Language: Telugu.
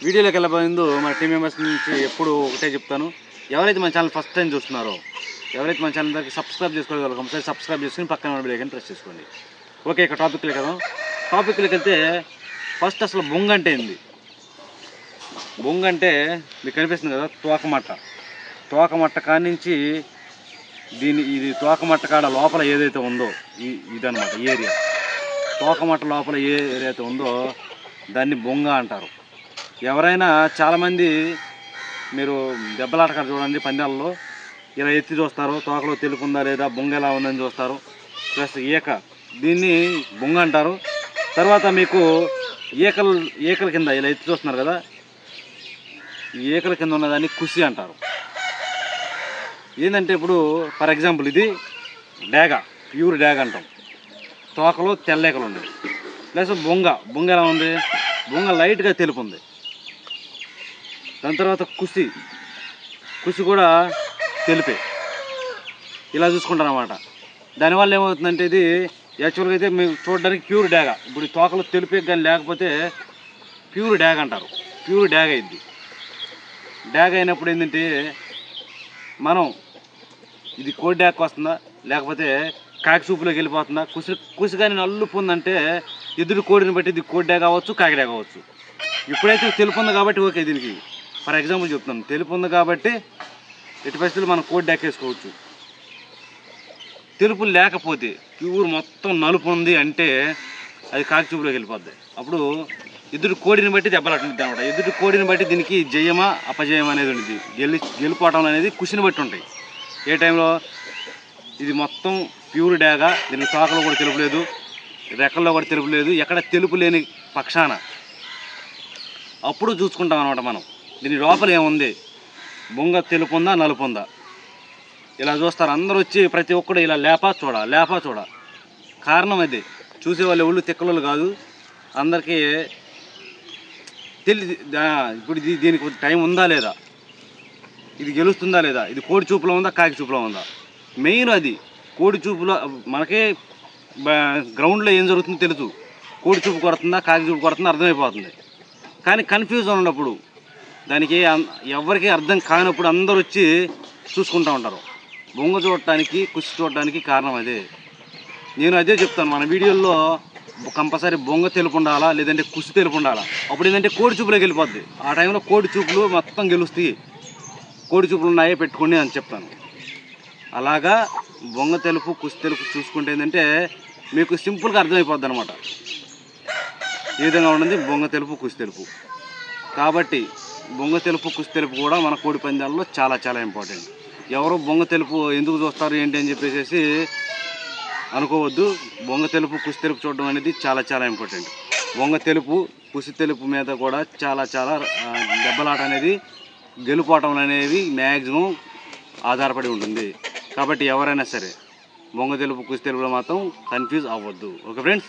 వీడియోలోకి వెళ్ళబోయేందు మా టీం మెంబర్స్ నుంచి ఎప్పుడు ఒకటే చెప్తాను, ఎవరైతే మన ఛానల్ ఫస్ట్ టైం చూస్తున్నారో, ఎవరైతే మన ఛానల్ దగ్గర సబ్స్క్రైబ్ చేసుకోగలరు కంపల్సరీ సబ్స్క్రైబ్ చేసుకుని పక్కన బెల్ ఐకాన్ ప్రెస్ చేసుకోండి. ఓకే, ఇక టాపిక్లోకి వెళ్దాం. టాపిక్లోకి వెళ్తే ఫస్ట్ అసలు బొంగ అంటే ఏంది? బొంగ అంటే మీకు కనిపిస్తుంది కదా, తోకమట్ట కాడి నుంచి ఇది తోకమట్ట కాడ లోపల ఏదైతే ఉందో ఇదనమాట ఏరియా. తోకమట్ట లోపల ఏ ఏరియా అయితే ఉందో దాన్ని బొంగ అంటారు. ఎవరైనా చాలామంది మీరు దెబ్బలాట కాడ చూడండి, పందాలలో ఇలా ఎత్తి చూస్తారు, తోకలో తెలుపుందా లేదా, బొంగ ఎలా ఉందని చూస్తారు. ప్లస్ దీన్ని బొంగ అంటారు. తర్వాత మీకు ఈకల కింద ఇలా ఎత్తి చూస్తున్నారు కదా, ఈ ఈకల కింద ఉన్నదాన్ని కుసి అంటారు. ఏంటంటే ఇప్పుడు ఫర్ ఎగ్జాంపుల్ ఇది డేగ, ప్యూర్ డేగ అంటాం. తోకలో తెల్లేకలు ఉన్నాయి. ప్లస్ బొంగ ఎలా ఉంది? బొంగ లైట్గా తెలుపు ఉంది. దాని తర్వాత కుసి కూడా తెలిపే. ఇలా చూసుకుంటారు అన్నమాట. దానివల్ల ఏమవుతుందంటే ఇది యాక్చువల్గా అయితే మీరు చూడడానికి ప్యూర్ డేగ. ఇప్పుడు తోకలో తెలిపే కానీ లేకపోతే ప్యూర్ డేగ అంటారు. ప్యూర్ డేగ అయింది. డేగ అయినప్పుడు ఏంటంటే మనం ఇది కోడి డేగకు వస్తుందా లేకపోతే కాకి చూపులోకి వెళ్ళిపోతుందా, కుసి కానీ నల్లుపుందంటే ఎదురు కోడిని బట్టి ఇది కోడి డేగ అవ్వచ్చు, కాకి డేగ అవ్వచ్చు. ఇప్పుడైతే తెలుపు ఉంది కాబట్టి ఓకే, దీనికి ఫర్ ఎగ్జాంపుల్ చెప్తున్నాను, తెలుపు ఉంది కాబట్టి ఎట్టి పరిస్థితులు మనం కోడి డేగ వేసుకోవచ్చు. తెలుపు లేకపోతే ప్యూర్ మొత్తం నలుపు ఉంది అంటే అది కాకి చూపులోకి వెళ్ళిపోద్ది. అప్పుడు ఎదుటి కోడిని బట్టి దెబ్బలాంటిది అనమాట. ఎదుటి కోడిని బట్టి దీనికి జయమా అపజయం అనేది ఉంటుంది. గెలుపోవటం అనేది కుసిని బట్టి ఉంటాయి. ఏ టైంలో ఇది మొత్తం ప్యూర్ డేగ, దీనికి తోకలో కూడా తెలుపు లేదు, రెక్కల్లో కూడా తెలుపు లేదు, ఎక్కడ తెలుపు లేని పక్షాన అప్పుడు చూసుకుంటాం అనమాట మనం దీని లోపల ఏముంది, బొంగ తెలుపు ఉందా నలుపు ఉందా. ఇలా చూస్తారు అందరూ వచ్చి, ప్రతి ఒక్కడు ఇలా లేపా చూడ. కారణం అదే, చూసేవాళ్ళు ఒళ్ళు తిక్కలు కాదు, అందరికీ ఇప్పుడు దీనికి టైం ఉందా లేదా, ఇది గెలుస్తుందా లేదా, ఇది కోడి చూపులో ఉందా కాకి చూపులో ఉందా. మెయిన్ అది కోడి చూపులో మనకే గ్రౌండ్లో ఏం జరుగుతుందో తెలుసు. కోడి చూపు కొడుతుందా కాకి చూపు కొడుతుందా అర్థమైపోతుంది. కానీ కన్ఫ్యూజన్ ఉన్నప్పుడు, దానికి ఎవరికి అర్థం కానప్పుడు అందరూ వచ్చి చూసుకుంటూ ఉంటారు. బొంగ చూడటానికి కుసి చూడటానికి కారణం అదే. నేను అదే చెప్తాను మన వీడియోల్లో, కంపల్సరీ బొంగ తెలుపు ఉండాలా లేదంటే కుసి తెలుపు ఉండాలా. అప్పుడు ఏంటంటే కోడి చూపులోకి వెళ్ళిపోద్ది. ఆ టైంలో కోడి చూపులు మొత్తం గెలుస్తాయి. కోడి చూపులు ఉన్నాయే పెట్టుకోండి అని చెప్తాను. అలాగా బొంగ తెలుపు కుసి తెలుపు చూసుకుంటే ఏంటంటే మీకు సింపుల్గా అర్థమైపోద్ది అనమాట ఏ విధంగా ఉంటుంది బొంగ తెలుపు కుసి తెలుపు. కాబట్టి బొంగ తెలుపు కుసి తెలుపు కూడా మన కోడి పందాల్లో చాలా చాలా ఇంపార్టెంట్. ఎవరు బొంగ తెలుపు ఎందుకు చూస్తారు ఏంటి అని చెప్పేసి అనుకోవద్దు. బొంగ తెలుపు కుసి తెలుపు చూడడం అనేది చాలా చాలా ఇంపార్టెంట్. బొంగ తెలుపు కుసి తెలుపు మీద కూడా చాలా చాలా దెబ్బలాట అనేది గెలుపోవటం అనేది మ్యాక్సిమం ఆధారపడి ఉంటుంది. కాబట్టి ఎవరైనా సరే బొంగ తెలుపు కుసి తెలుపులో మాత్రం కన్ఫ్యూజ్ అవ్వద్దు. Okay friends.